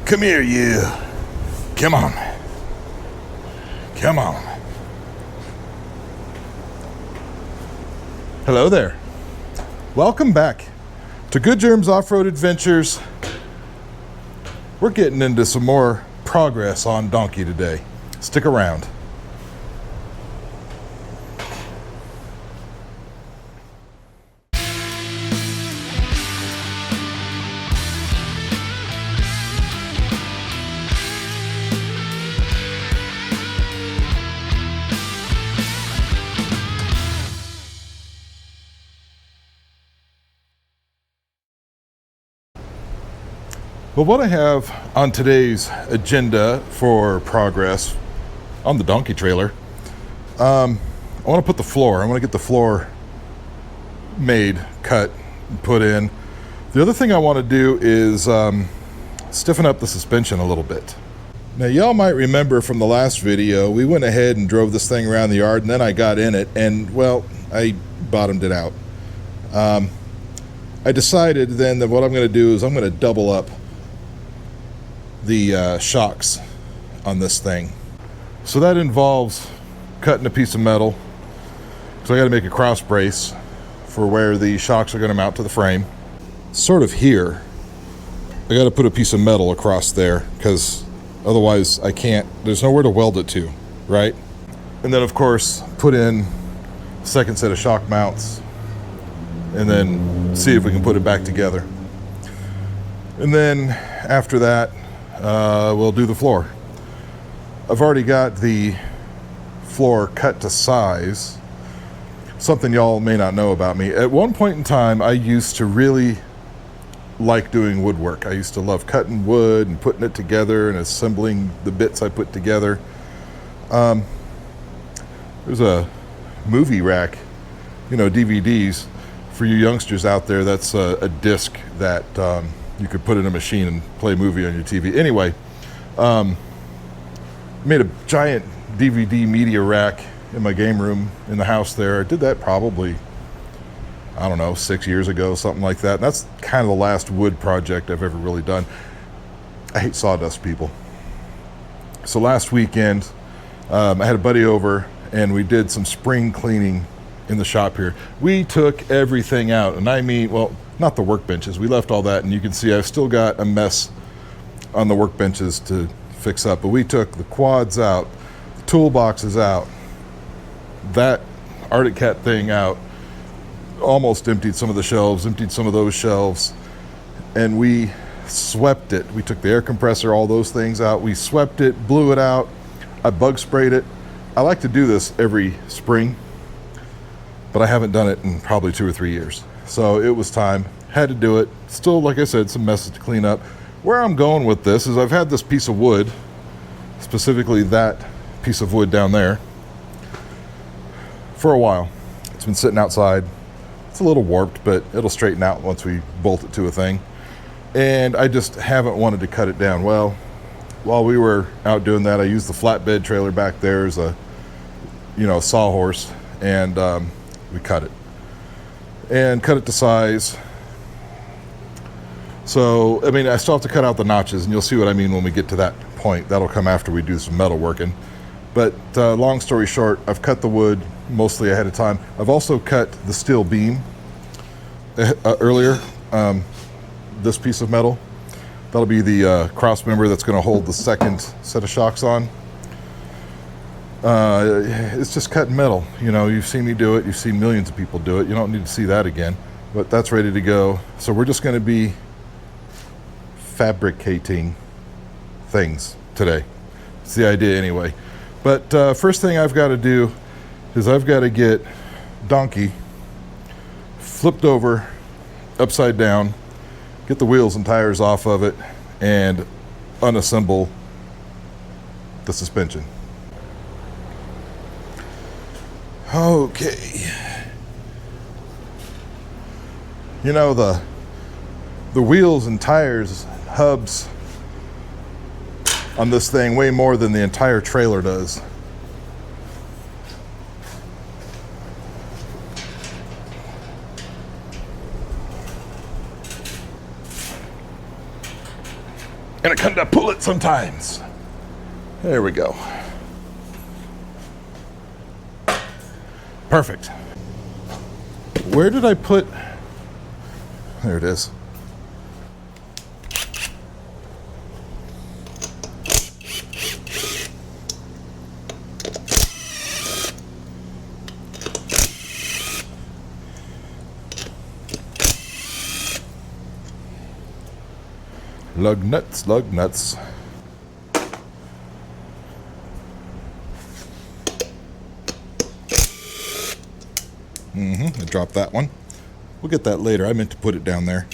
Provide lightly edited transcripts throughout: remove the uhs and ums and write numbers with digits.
Come here, you. Come on. Come on. Hello there. Welcome back to Good Germs Off-Road Adventures. We're getting into some more progress on Donkey today. Stick around. Well, what I have on today's agenda for progress on the donkey trailer, I want to put the floor. I want to get the floor made, cut, and put in. The other thing I want to do is stiffen up the suspension a little bit. Now, y'all might remember from the last video, we went ahead and drove this thing around the yard, and then I got in it, and, well, I bottomed it out. I decided then that what I'm going to do is I'm going to double up the shocks on this thing. So that involves cutting a piece of metal. So I got to make a cross brace for where the shocks are going to mount to the frame. Sort of here, I got to put a piece of metal across there because otherwise I can't, there's nowhere to weld it to, right? And then of course put in a second set of shock mounts and then see if we can put it back together. And then after that, we'll do the floor. I've already got the floor cut to size. Something y'all may not know about me. At one point in time, I used to really like doing woodwork. I used to love cutting wood and putting it together and assembling the bits I put together. There's a movie rack, you know, DVDs. For you youngsters out there, that's a disc that you could put in a machine and play a movie on your TV. Anyway, made a giant DVD media rack in my game room in the house there. I did that probably, I don't know, 6 years ago, something like that. And that's kind of the last wood project I've ever really done. I hate sawdust, people. So last weekend, I had a buddy over and we did some spring cleaning in the shop here. We took everything out, and I mean, well, not the workbenches. We left all that, and you can see I've still got a mess on the workbenches to fix up. But we took the quads out, the toolboxes out, that Arctic Cat thing out, almost emptied some of the shelves, emptied some of those shelves, and we swept it. We took the air compressor, all those things out. We swept it, blew it out. I bug sprayed it. I like to do this every spring, but I haven't done it in probably 2 or 3 years. So it was time, had to do it. Still, like I said, some messes to clean up. Where I'm going with this is I've had this piece of wood, specifically that piece of wood down there, for a while. It's been sitting outside. It's a little warped, but it'll straighten out once we bolt it to a thing. And I just haven't wanted to cut it down. Well, while we were out doing that, I used the flatbed trailer back there as a, you know, sawhorse, and we cut it. And cut it to size. So, I mean, I still have to cut out the notches, and you'll see what I mean when we get to that point. That'll come after we do some metal working. But long story short, I've cut the wood mostly ahead of time. I've also cut the steel beam earlier, this piece of metal. That'll be the cross member that's going to hold the second set of shocks on. It's just cutting metal. You know, you've seen me do it. You've seen millions of people do it. You don't need to see that again. But that's ready to go. So we're just going to be fabricating things today. It's the idea anyway. But first thing I've got to do is I've got to get Donkey flipped over, upside down, get the wheels and tires off of it, and unassemble the suspension. Okay. You know, the wheels and tires, hubs on this thing weigh more than the entire trailer does. and I kind of pull it sometimes. There we go. Perfect. Where did I put? There it is. Lug nuts, lug nuts. I dropped that one. We'll get that later. I meant to put it down there.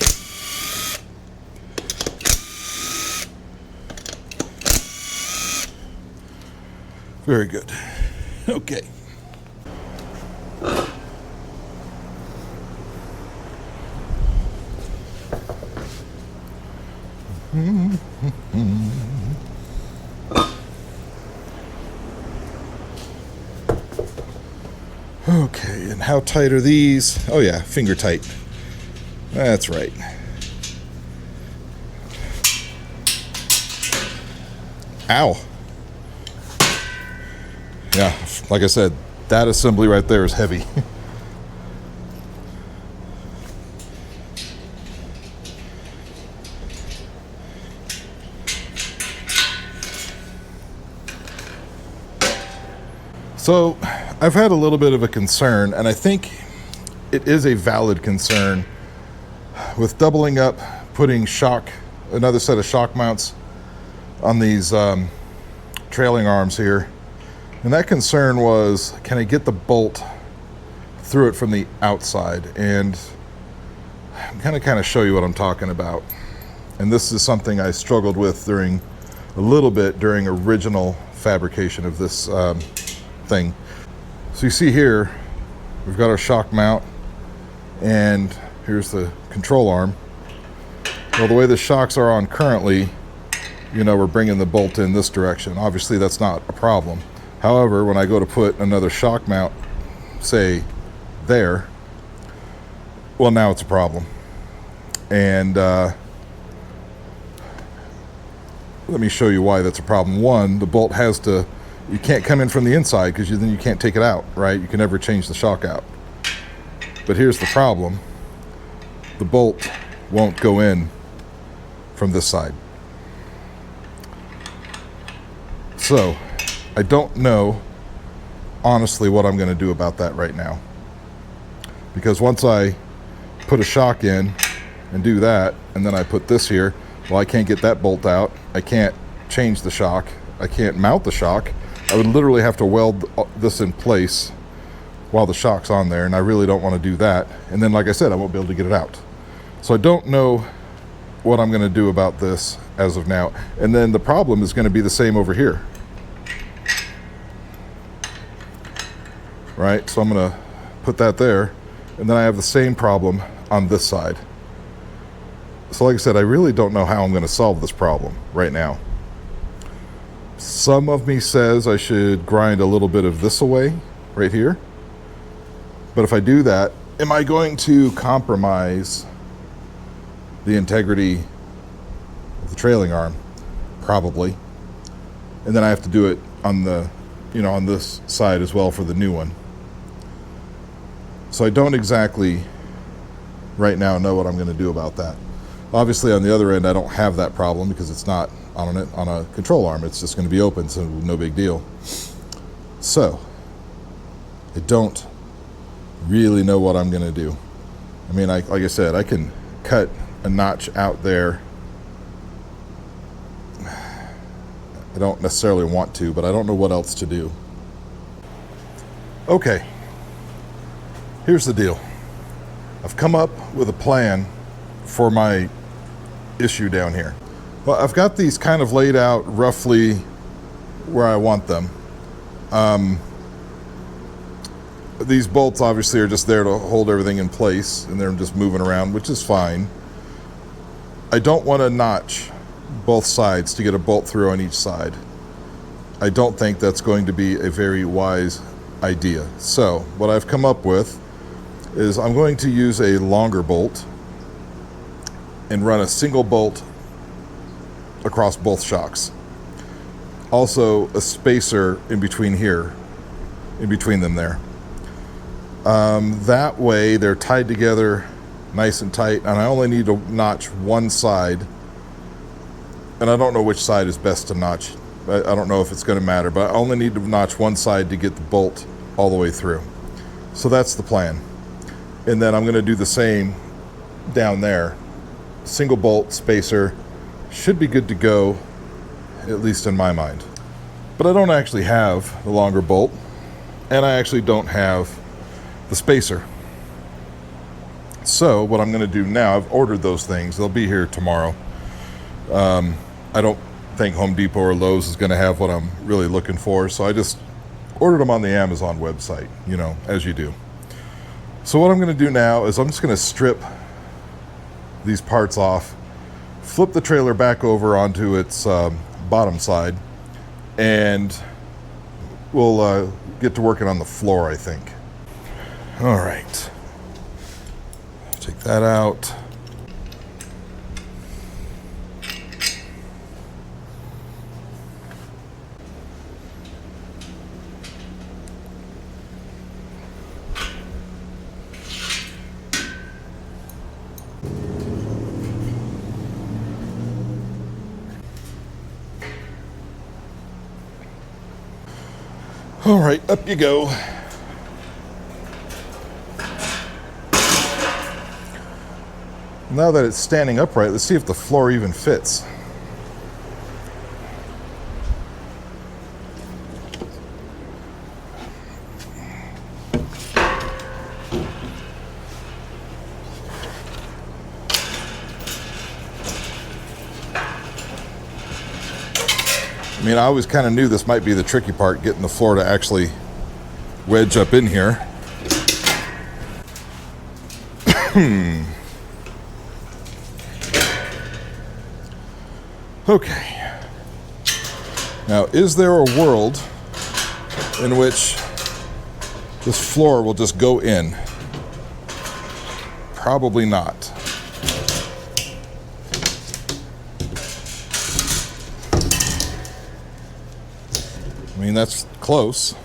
Very good. Okay. Okay, and how tight are these? Oh yeah, finger tight. That's right. Ow. Yeah, like I said, that assembly right there is heavy. So, I've had a little bit of a concern, and I think it is a valid concern, with doubling up, putting another set of shock mounts on these trailing arms here. And that concern was, can I get the bolt through it from the outside? And I'm going to kind of show you what I'm talking about. And this is something I struggled with a little bit during original fabrication of this thing. So you see here, we've got our shock mount, and here's the control arm. Well, the way the shocks are on currently, we're bringing the bolt in this direction. Obviously, that's not a problem. However, when I go to put another shock mount, say, there, well, now it's a problem. And let me show you why that's a problem. One, the bolt you can't come in from the inside because then you can't take it out, right? You can never change the shock out. But here's the problem. The bolt won't go in from this side. So, I don't know, honestly, what I'm going to do about that right now. Because once I put a shock in and do that, and then I put this here, well, I can't get that bolt out. I can't change the shock. I can't mount the shock. I would literally have to weld this in place while the shock's on there, and I really don't want to do that. And then, like I said, I won't be able to get it out. So I don't know what I'm going to do about this as of now. And then the problem is going to be the same over here. Right? So I'm going to put that there, and then I have the same problem on this side. So like I said, I really don't know how I'm going to solve this problem right now. Some of me says I should grind a little bit of this away right here. But if I do that, am I going to compromise the integrity of the trailing arm? Probably. And then I have to do it on on this side as well for the new one. So I don't exactly right now know what I'm going to do about that. Obviously on the other end I don't have that problem because it's not on a control arm. It's just going to be open, so no big deal. So I don't really know what I'm going to do. I mean, like I said, I can cut a notch out there. I don't necessarily want to, but I don't know what else to do. Okay, here's the deal. I've come up with a plan for my issue down here. Well, I've got these kind of laid out roughly where I want them. These bolts obviously are just there to hold everything in place, and they're just moving around, which is fine. I don't want to notch both sides to get a bolt through on each side. I don't think that's going to be a very wise idea. So what I've come up with is I'm going to use a longer bolt and run a single bolt across both shocks. Also a spacer in between here, in between them there. That way they're tied together nice and tight, and I only need to notch one side, and I don't know which side is best to notch. I don't know if it's going to matter, but I only need to notch one side to get the bolt all the way through. So that's the plan. And then I'm going to do the same down there. Single bolt spacer should be good to go, at least in my mind. But I don't actually have the longer bolt, and I actually don't have the spacer. So what I'm going to do now, I've ordered those things. They'll be here tomorrow. I don't think Home Depot or Lowe's is going to have what I'm really looking for, so I just ordered them on the Amazon website, you know, as you do. So what I'm going to do now is I'm just going to strip these parts off, flip the trailer back over onto its bottom side, and we'll get to working on the floor, I think. All right. Take that out. All right, up you go. Now that it's standing upright, let's see if the floor even fits. I mean, I always kind of knew this might be the tricky part, getting the floor to actually wedge up in here. Okay. Now, is there a world in which this floor will just go in? Probably not. I mean, that's close.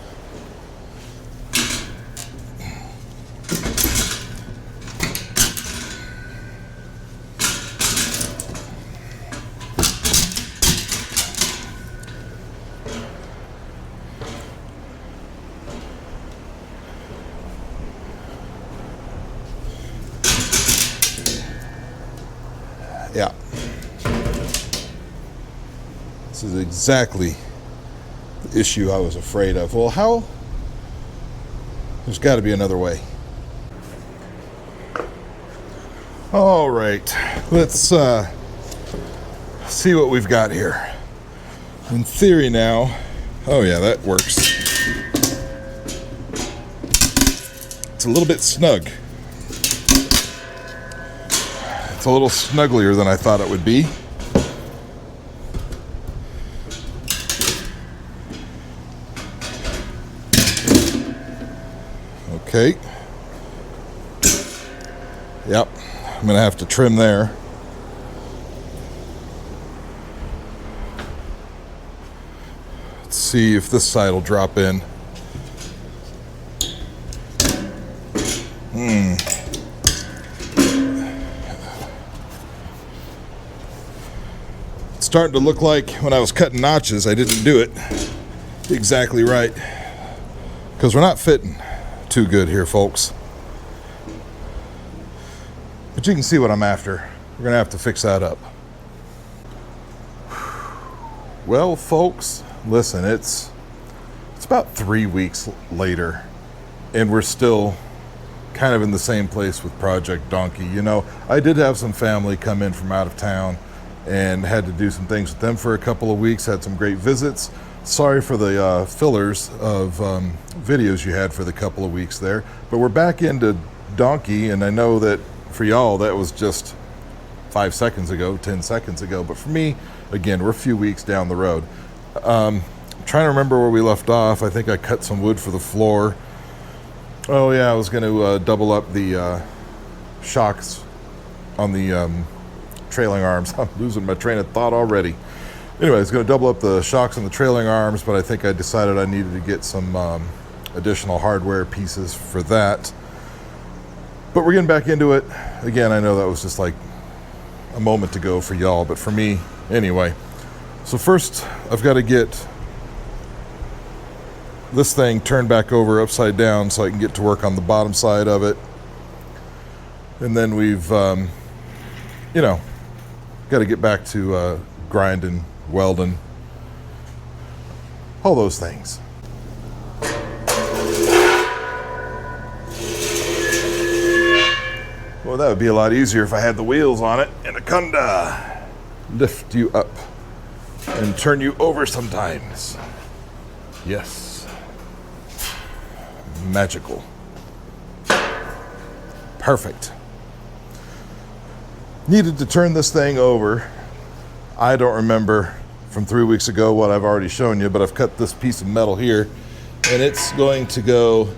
Yeah. This is exactly the issue I was afraid of. Well, how? There's got to be another way. All right. Let's see what we've got here. In theory now, oh yeah, that works. It's a little bit snug. It's a little snugglier than I thought it would be. Okay. Yep. I'm going to have to trim there. Let's see if this side will drop in. It's starting to look like when I was cutting notches, I didn't do it exactly right, because we're not fitting too good here, folks. But you can see what I'm after. We're gonna have to fix that up. Well, folks, listen, it's about 3 weeks later, and we're still kind of in the same place with Project Donkey. You know, I did have some family come in from out of town and had to do some things with them for a couple of weeks, had some great visits. Sorry for the fillers of videos you had for the couple of weeks there, but we're back into Donkey, and I know that for y'all that was just 5 seconds ago, 10 seconds ago, but for me, again, we're a few weeks down the road. I'm trying to remember where we left off. I think I cut some wood for the floor. Oh yeah, I was going to double up the shocks on the trailing arms. I'm losing my train of thought already. Anyway, it's going to double up the shocks on the trailing arms, but I think I decided I needed to get some additional hardware pieces for that. But we're getting back into it. Again, I know that was just like a moment ago for y'all, but for me, anyway. So first, I've got to get this thing turned back over upside down so I can get to work on the bottom side of it. And then we've, got to get back to grinding, welding, all those things. Well, that would be a lot easier if I had the wheels on it and a Kunda lift you up and turn you over sometimes. Yes. Magical. Perfect. Needed to turn this thing over. I don't remember from 3 weeks ago what I've already shown you, but I've cut this piece of metal here, and it's going to go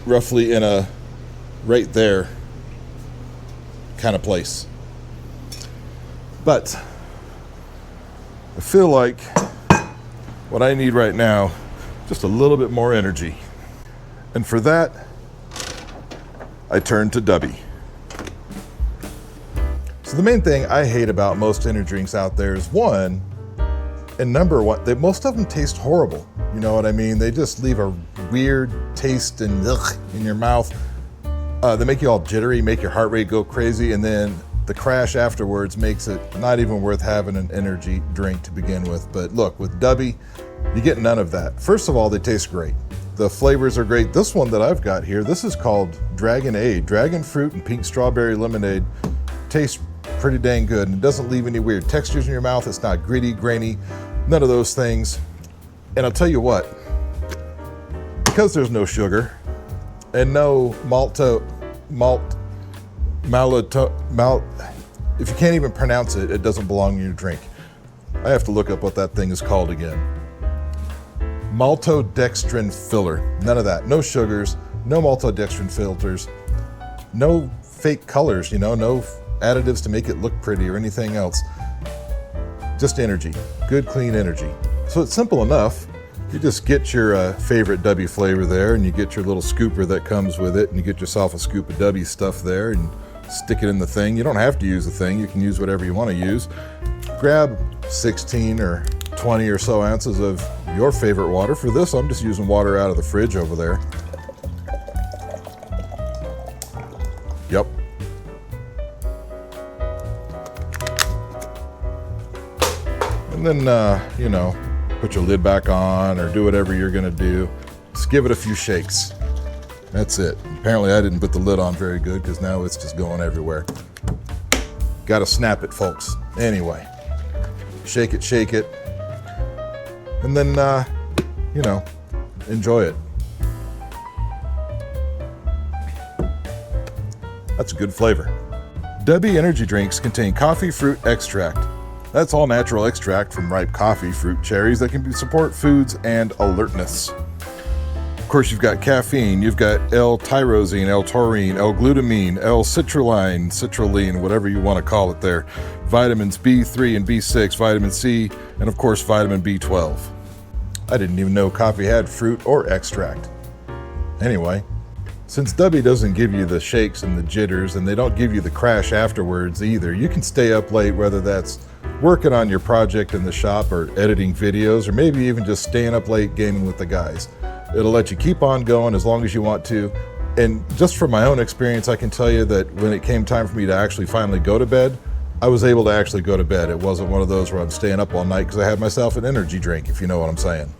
roughly in a right there kind of place. But I feel like what I need right now, just a little bit more energy. And for that, I turn to Dubby. So the main thing I hate about most energy drinks out there is one, and number one, most of them taste horrible. You know what I mean? They just leave a weird taste and in your mouth. They make you all jittery, make your heart rate go crazy, and then the crash afterwards makes it not even worth having an energy drink to begin with. But look, with Dubby, you get none of that. First of all, they taste great. The flavors are great. This one that I've got here, this is called Dragonade. Dragon fruit and pink strawberry lemonade. Tastes pretty dang good, and it doesn't leave any weird textures in your mouth. It's not gritty, grainy, none of those things. And I'll tell you what, because there's no sugar and no if you can't even pronounce it, it doesn't belong in your drink. I have to look up what that thing is called again. Maltodextrin filler. None of that. No sugars, no maltodextrin filters, no fake colors, no additives to make it look pretty or anything else. Just energy. Good, clean energy. So it's simple enough. You just get your favorite Dubby flavor there, and you get your little scooper that comes with it, and you get yourself a scoop of Dubby stuff there and stick it in the thing. You don't have to use the thing. You can use whatever you want to use. Grab 16 or 20 or so ounces of your favorite water. For this, I'm just using water out of the fridge over there. Yep. And then, put your lid back on or do whatever you're gonna do. Just give it a few shakes. That's it. Apparently I didn't put the lid on very good because now it's just going everywhere. Gotta snap it, folks. Anyway, shake it. And then, enjoy it. That's a good flavor. Dubby energy drinks contain coffee fruit extract. That's all natural extract from ripe coffee, fruit, cherries that can support foods and alertness. Of course, you've got caffeine, you've got L-tyrosine, L-taurine, L-glutamine, L-citrulline, citrulline, whatever you want to call it there. Vitamins B3 and B6, vitamin C, and of course, vitamin B12. I didn't even know coffee had fruit or extract. Anyway, since Dubby doesn't give you the shakes and the jitters, and they don't give you the crash afterwards either, you can stay up late, whether that's working on your project in the shop or editing videos, or maybe even just staying up late gaming with the guys. It'll let you keep on going as long as you want to. And just from my own experience, I can tell you that when it came time for me to actually finally go to bed, I was able to actually go to bed. It wasn't one of those where I'm staying up all night because I had myself an energy drink, if you know what I'm saying.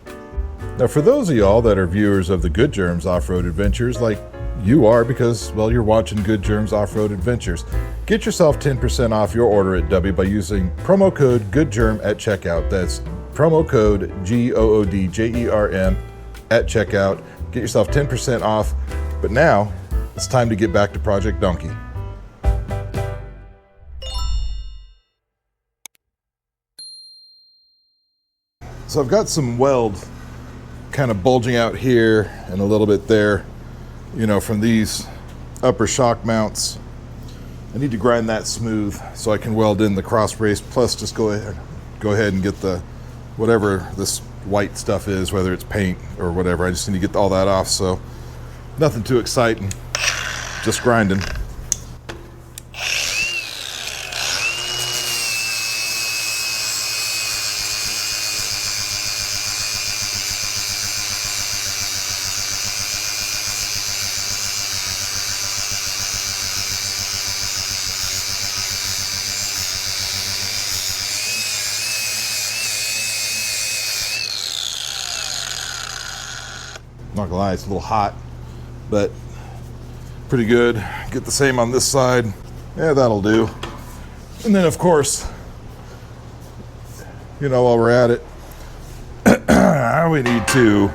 Now, for those of y'all that are viewers of the Good Germs Off-Road Adventures, like you are because, well, you're watching Good Germs Off-Road Adventures, get yourself 10% off your order at Dubby by using promo code GoodGerm at checkout. That's promo code GOODJERM at checkout. Get yourself 10% off. But now it's time to get back to Project Donkey. So I've got some weld kind of bulging out here and a little bit there, from these upper shock mounts. I need to grind that smooth so I can weld in the cross brace, plus just go ahead and get the whatever this white stuff is, whether it's paint or whatever. I just need to get all that off, so nothing too exciting, just grinding. Not gonna lie, it's a little hot, but pretty good. Get the same on this side. Yeah, that'll do. And then of course, you know, while we're at it, we need to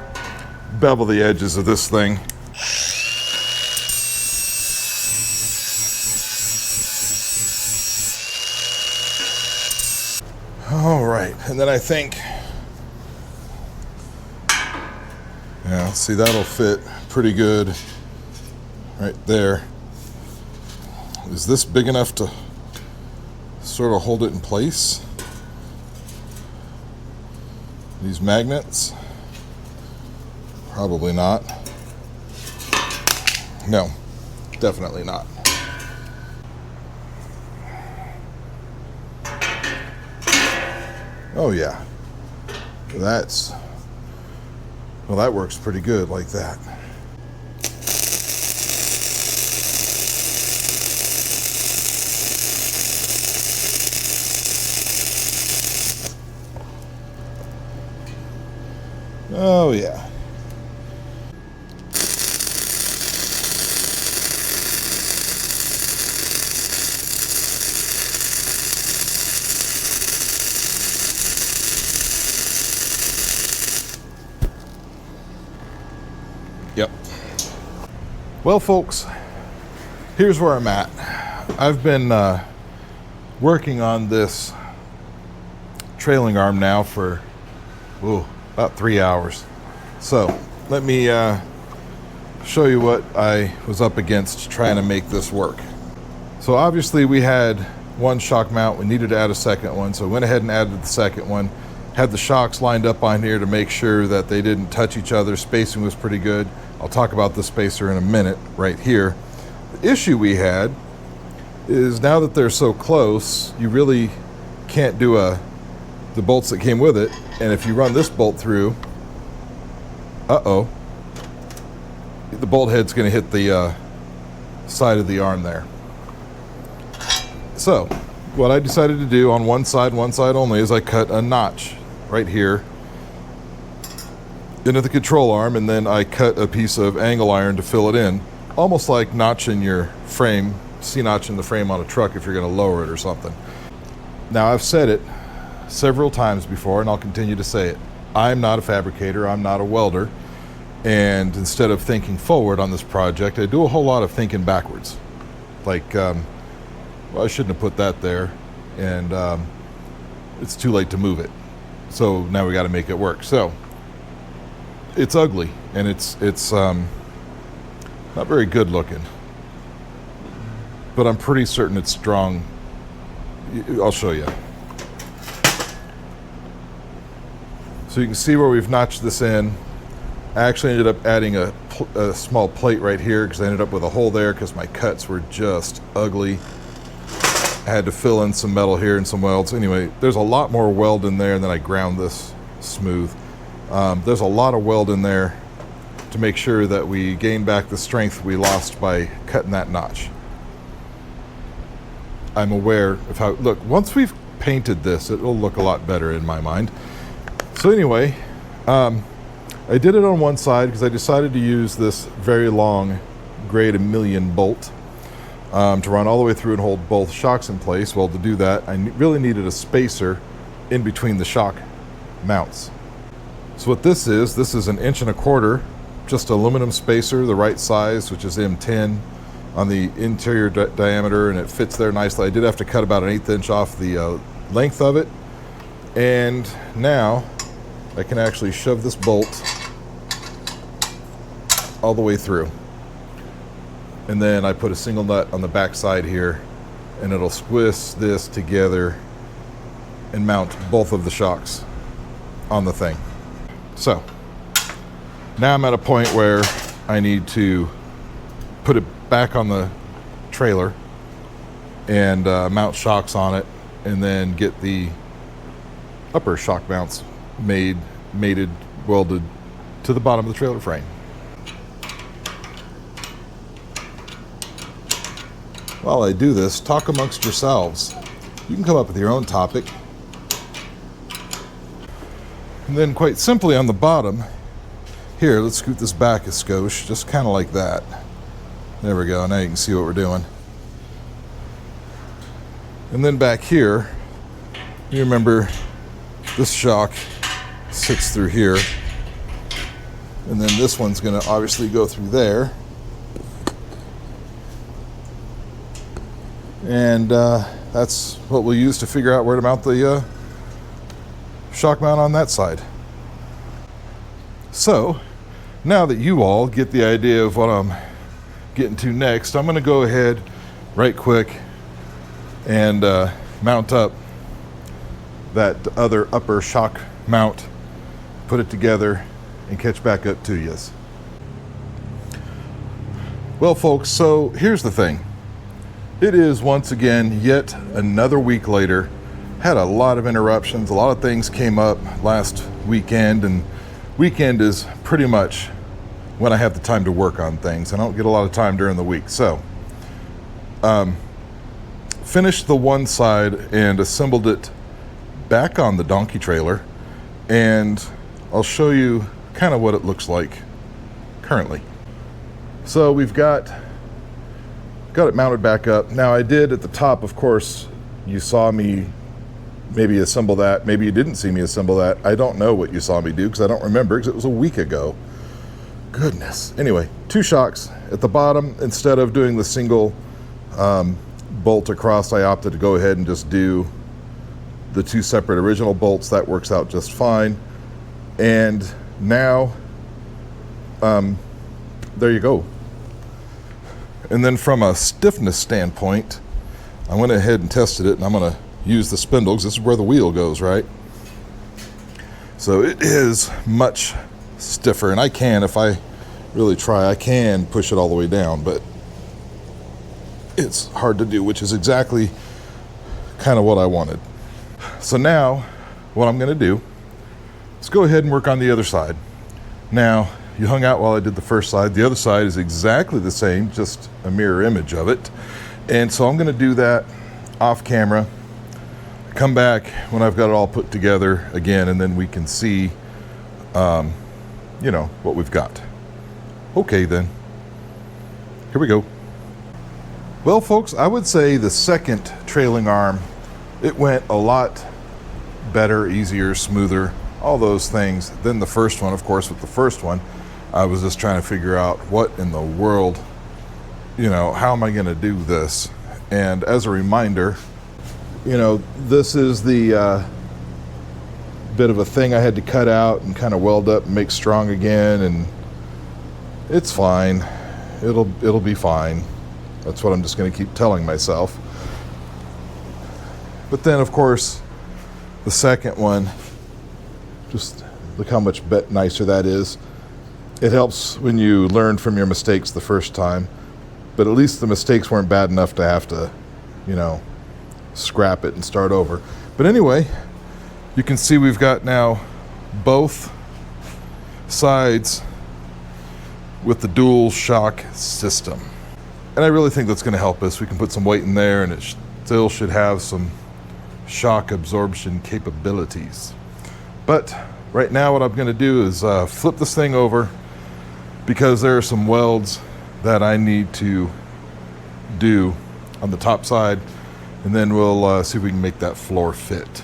bevel the edges of this thing. All right, and then I think, yeah, see, that'll fit pretty good right there. Is this big enough to sort of hold it in place? These magnets? Probably not. No, definitely not. Oh yeah, well, that works pretty good like that. Oh yeah. Yep. Well, folks, here's where I'm at. I've been working on this trailing arm now for about 3 hours. So let me show you what I was up against trying to make this work. So obviously we had one shock mount. We needed to add a second one, so I went ahead and added the second one. Had the shocks lined up on here to make sure that they didn't touch each other. Spacing was pretty good. I'll talk about the spacer in a minute right here. The issue we had is now that they're so close, you really can't do the bolts that came with it. And if you run this bolt through, the bolt head's going to hit the side of the arm there. So what I decided to do on one side only, is I cut a notch right here into the control arm, and then I cut a piece of angle iron to fill it in, almost like notching your frame, C-notching the frame on a truck if you're going to lower it or something. Now, I've said it several times before, and I'll continue to say it. I'm not a fabricator, I'm not a welder, and instead of thinking forward on this project, I do a whole lot of thinking backwards. Like, well, I shouldn't have put that there, and it's too late to move it. So now we got to make it work. So it's ugly, and it's not very good looking, but I'm pretty certain it's strong. I'll show you. So you can see where we've notched this in. I actually ended up adding a small plate right here because I ended up with a hole there because my cuts were just ugly. I had to fill in some metal here and some welds. Anyway, there's a lot more weld in there, and then I ground this smooth. There's a lot of weld in there to make sure that we gain back the strength we lost by cutting that notch. I'm aware of how, look, once we've painted this, it will look a lot better in my mind. So anyway, I did it on one side because I decided to use this very long grade 1,000,000 bolt to run all the way through and hold both shocks in place. Well, to do that, I really needed a spacer in between the shock mounts. So what this is an 1.25 inch, just aluminum spacer, the right size, which is M10 on the interior diameter, and it fits there nicely. I did have to cut about 1/8 inch off the length of it, and now I can actually shove this bolt all the way through. And then I put a single nut on the back side here and it'll squish this together and mount both of the shocks on the thing. So now I'm at a point where I need to put it back on the trailer and mount shocks on it, and then get the upper shock mounts mated, welded to the bottom of the trailer frame. While I do this, talk amongst yourselves. You can come up with your own topic. And then quite simply on the bottom, here, let's scoot this back a skosh, just kind of like that. There we go, now you can see what we're doing. And then back here, you remember this shock sits through here. And then this one's gonna obviously go through there. And that's what we'll use to figure out where to mount the shock mount on that side. So now that you all get the idea of what I'm getting to next, I'm going to go ahead right quick and mount up that other upper shock mount, put it together, and catch back up to you. Well folks, so here's the thing. It is once again yet another week later. Had a lot of interruptions, a lot of things came up last weekend, and weekend is pretty much when I have the time to work on things. I don't get a lot of time during the week. So finished the one side and assembled it back on the donkey trailer, and I'll show you kind of what it looks like currently. So we've got it mounted back up. Now I did at the top, of course, you saw me maybe assemble that. Maybe you didn't see me assemble that. I don't know what you saw me do because I don't remember, because it was a week ago. Goodness. Anyway, 2 shocks at the bottom. Instead of doing the single bolt across, I opted to go ahead and just do the 2 separate original bolts. That works out just fine. And now, there you go. And then from a stiffness standpoint, I went ahead and tested it, and I'm going to use the spindle because this is where the wheel goes, right? So it is much stiffer, and I can, if I really try, I can push it all the way down, but it's hard to do, which is exactly kind of what I wanted. So now what I'm going to do is go ahead and work on the other side. Now, you hung out while I did the first side. The other side is exactly the same, just a mirror image of it. And so I'm going to do that off camera, come back when I've got it all put together again, and then we can see, you know, what we've got. Okay, then. Here we go. Well, folks, I would say the second trailing arm, it went a lot better, easier, smoother, all those things than the first one. Of course, with the first one, I was just trying to figure out what in the world, you know, how am I going to do this? And as a reminder, you know, this is the bit of a thing I had to cut out and kind of weld up and make strong again, and it's fine. It'll be fine. That's what I'm just going to keep telling myself. But then, of course, the second one, just look how much nicer that is. It helps when you learn from your mistakes the first time, but at least the mistakes weren't bad enough to have to, you know, scrap it and start over. But anyway, you can see we've got now both sides with the dual shock system. And I really think that's going to help us. We can put some weight in there, and it still should have some shock absorption capabilities. But right now what I'm going to do is flip this thing over, because there are some welds that I need to do on the top side, and then we'll see if we can make that floor fit.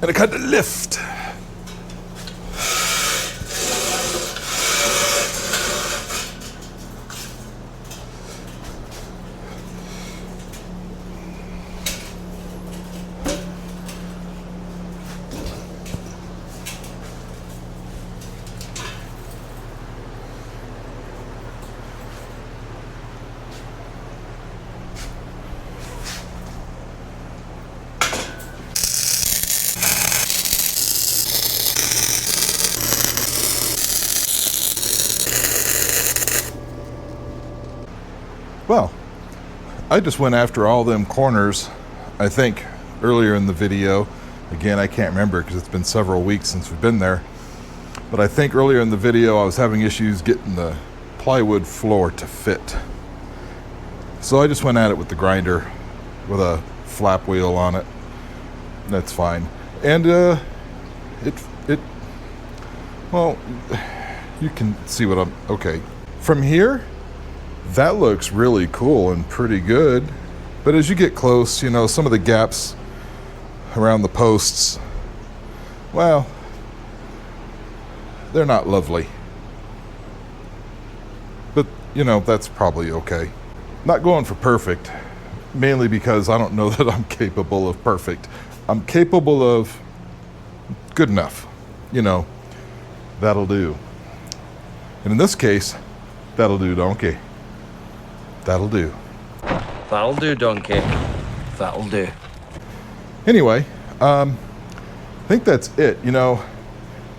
And it kind of lift. Well, I just went after all them corners, I think, earlier in the video. Again, I can't remember because it's been several weeks since we've been there. But I think earlier in the video I was having issues getting the plywood floor to fit. So I just went at it with the grinder with a flap wheel on it. That's fine. And well, you can see what I'm, okay. From here, that looks really cool and pretty good. But as you get close, you know, some of the gaps around the posts, well, they're not lovely. But, you know, that's probably okay. Not going for perfect, mainly because I don't know that I'm capable of perfect. I'm capable of good enough, you know, that'll do. And in this case, that'll do, donkey. That'll do. That'll do, donkey. That'll do. Anyway, I think that's it. You know,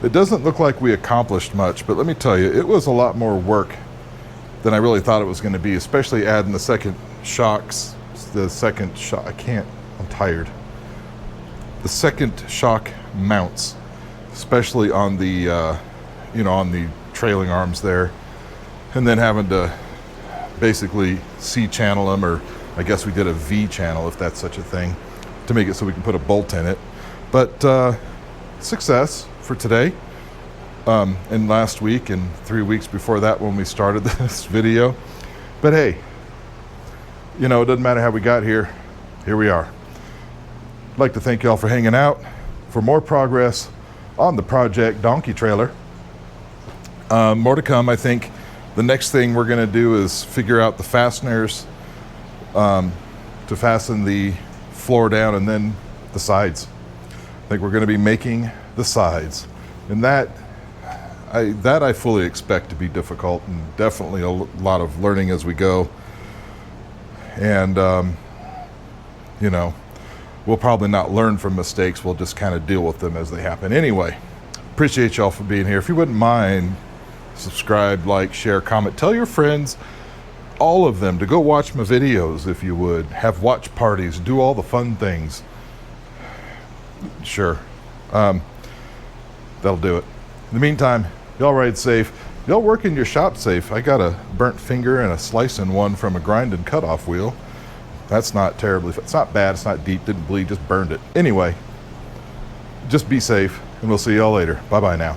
it doesn't look like we accomplished much, but let me tell you, it was a lot more work than I really thought it was going to be, especially adding the second shocks, the second shock, I'm tired. The second shock mounts, especially on the, you know, on the trailing arms there, and then having to basically C-channel them, or I guess we did a V-channel, if that's such a thing, to make it so we can put a bolt in it. But success for today, and last week, and 3 weeks before that when we started this video. But hey, you know, it doesn't matter how we got here. Here we are. I'd like to thank y'all for hanging out. For more progress on the project donkey trailer, more to come. I think the next thing we're going to do is figure out the fasteners to fasten the floor down, and then the sides. I think we're going to be making the sides, and that I fully expect to be difficult, and definitely a lot of learning as we go. And you know, we'll probably not learn from mistakes. We'll just kind of deal with them as they happen. Anyway, appreciate y'all for being here. If you wouldn't mind, subscribe, like, share, comment, tell your friends, all of them, to go watch my videos if you would. Have watch parties, do all the fun things. Sure. That'll do it. In the meantime, y'all ride safe. Y'all work in your shop safe. I got a burnt finger and a slicing one from a grind and cutoff wheel. That's not terribly, it's not bad, it's not deep, didn't bleed, just burned it. Anyway, just be safe, and we'll see y'all later. Bye-bye now.